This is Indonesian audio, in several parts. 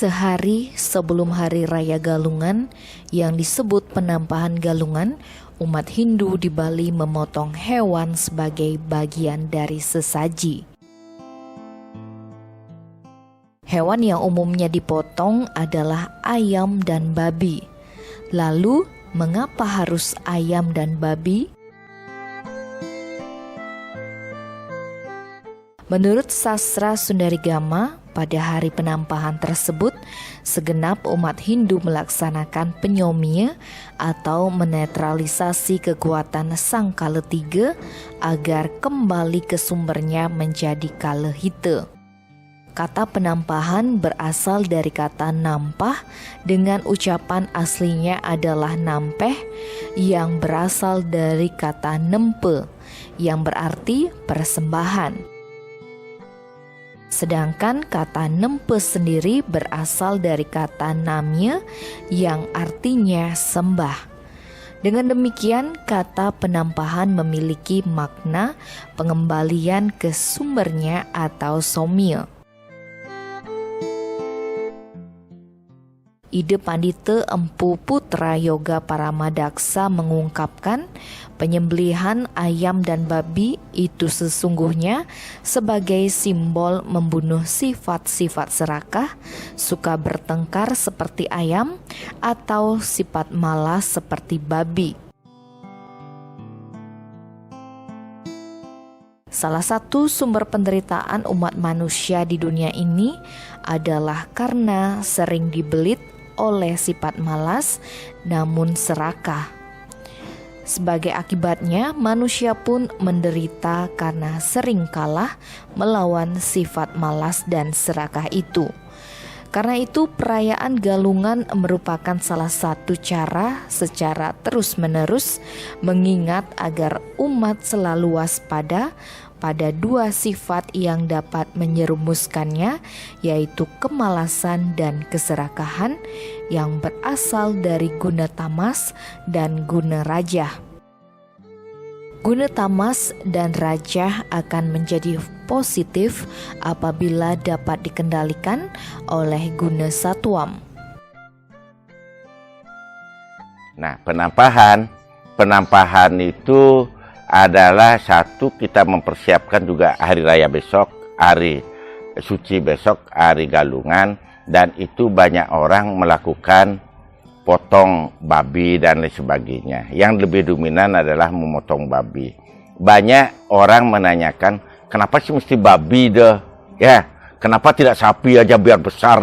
Sehari sebelum Hari Raya Galungan yang disebut penampahan Galungan, umat Hindu di Bali memotong hewan sebagai bagian dari sesaji. Hewan yang umumnya dipotong adalah ayam dan babi. Lalu, mengapa harus ayam dan babi? Menurut sastra Sundarigama, pada hari penampahan tersebut, segenap umat Hindu melaksanakan penyomia atau menetralisasi kekuatan sang Kaletiga agar kembali ke sumbernya menjadi Kalehite. Kata penampahan berasal dari kata nampah dengan ucapan aslinya adalah nampeh yang berasal dari kata nempe yang berarti persembahan. Sedangkan kata nempe sendiri berasal dari kata namya yang artinya sembah. Dengan demikian, kata penampahan memiliki makna pengembalian ke sumbernya atau somya. Ide Pandita Empu Putra Yoga Paramadaksa mengungkapkan penyembelihan ayam dan babi itu sesungguhnya sebagai simbol membunuh sifat-sifat serakah, suka bertengkar seperti ayam, atau sifat malas seperti babi. Salah satu sumber penderitaan umat manusia di dunia ini adalah karena sering dibelit oleh sifat malas namun serakah. Sebagai akibatnya, manusia pun menderita karena sering kalah melawan sifat malas dan serakah itu. Karena itu, perayaan Galungan merupakan salah satu cara secara terus-menerus mengingat agar umat selalu waspada pada dua sifat yang dapat menyerumuskannya, yaitu kemalasan dan keserakahan yang berasal dari guna tamas dan guna rajah. Guna tamas dan rajah akan menjadi positif apabila dapat dikendalikan oleh guna satwam. Nah, penampahan itu adalah satu, kita mempersiapkan juga hari raya besok, hari suci besok, hari Galungan, dan itu banyak orang melakukan potong babi dan lain sebagainya. Yang lebih dominan adalah memotong babi. Banyak orang menanyakan, kenapa sih mesti babi deh? Ya, kenapa tidak sapi aja biar besar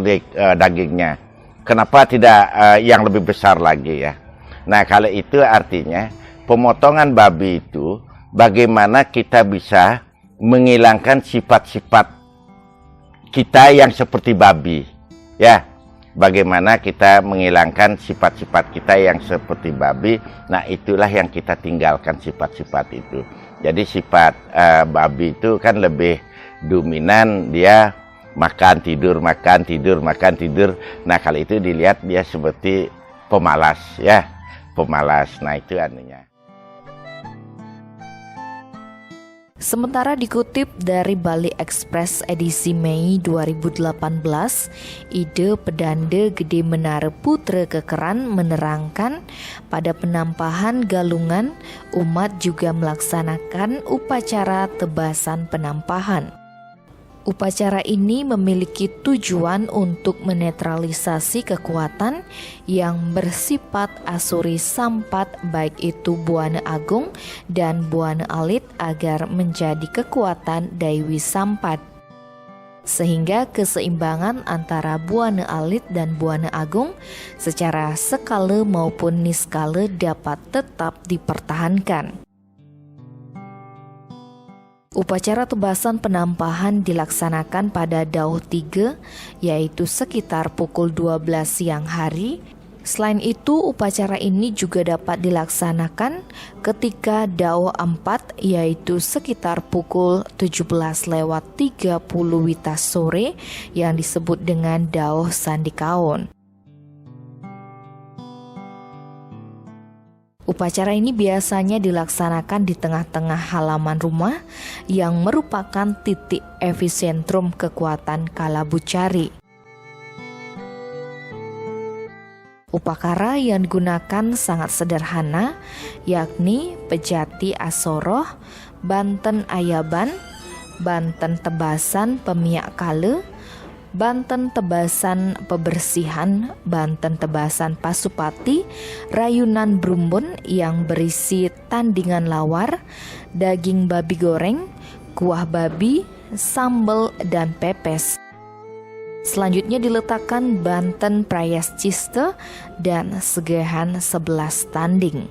dagingnya? Kenapa tidak yang lebih besar lagi ya? Nah, kalau itu artinya pemotongan babi itu bagaimana kita bisa menghilangkan sifat-sifat kita yang seperti babi. Ya, bagaimana kita menghilangkan sifat-sifat kita yang seperti babi. Nah, itulah yang kita tinggalkan sifat-sifat itu. Jadi sifat babi itu kan lebih dominan, dia makan tidur, makan tidur, makan tidur. Nah, kalau itu dilihat dia seperti pemalas ya, pemalas. Nah, itu anunya. Sementara dikutip dari Bali Express edisi Mei 2018, Ide Pedanda Gede Menara Putra Kekeran menerangkan pada penampahan Galungan, umat juga melaksanakan upacara tebasan penampahan. Upacara ini memiliki tujuan untuk menetralisasi kekuatan yang bersifat asuri sampat, baik itu Buana Agung dan Buana Alit, agar menjadi kekuatan Daiwi Sampat. Sehingga keseimbangan antara Buana Alit dan Buana Agung secara skala maupun niskala dapat tetap dipertahankan. Upacara tebasan penampahan dilaksanakan pada Dauh 3, yaitu sekitar pukul 12 siang hari. Selain itu, upacara ini juga dapat dilaksanakan ketika Dauh 4, yaitu sekitar pukul 17:30 WITA sore yang disebut dengan Dauh Sandikaon. Upacara ini biasanya dilaksanakan di tengah-tengah halaman rumah yang merupakan titik epicentrum kekuatan Kalabucari. Upakara yang digunakan sangat sederhana, yakni pejati asoroh, banten ayaban, banten tebasan pemiak kale, banten tebasan pebersihan, banten tebasan pasupati, rayunan brumbun yang berisi tandingan lawar, daging babi goreng, kuah babi, sambal, dan pepes. Selanjutnya diletakkan banten prayascista dan segehan 11 tanding.